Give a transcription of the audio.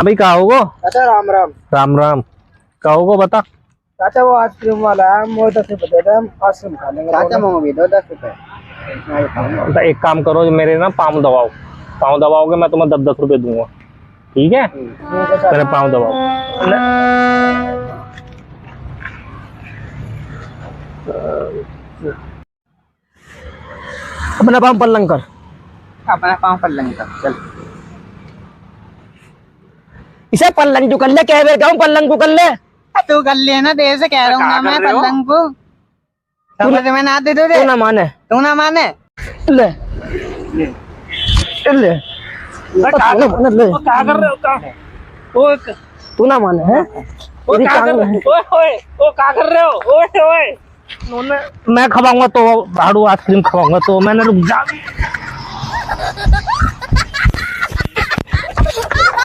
हाँ भाई कहा होगो? चाचा राम राम। राम राम। कहा होगो बता। चाचा वो आइसक्रीम वाला है, मुझे 10 रुपए दे दे, हम आइसक्रीम खा लेंगे। चाचा मुझे भी दो 10 रुपए। तो एक काम करो, जो मेरे ना पाँव दबाओ, पाँव दबाओगे मैं तुम्हें 10-10 रुपए दूंगा, ठीक है? मेरे पाँव दबाओ। अपना पाँव पल्लंग कर, अपना पाँव पल्लंग कर, चल। इसे पल्लंग तू कर ले, कह रहे पल्लंग को कर ले। तू कर ले ना, देर से कह रहा हूँ ना मैं पल्लंग को। समझ में ना आते तू ना माने, तू ना माने ले ले ले। क्या कर रहे हो? तू ना माने है? क्या कर रहे हो? मैं खवाऊंगा तो भाड़ू आइसक्रीम खवाऊंगा तो मैंने रुक जा।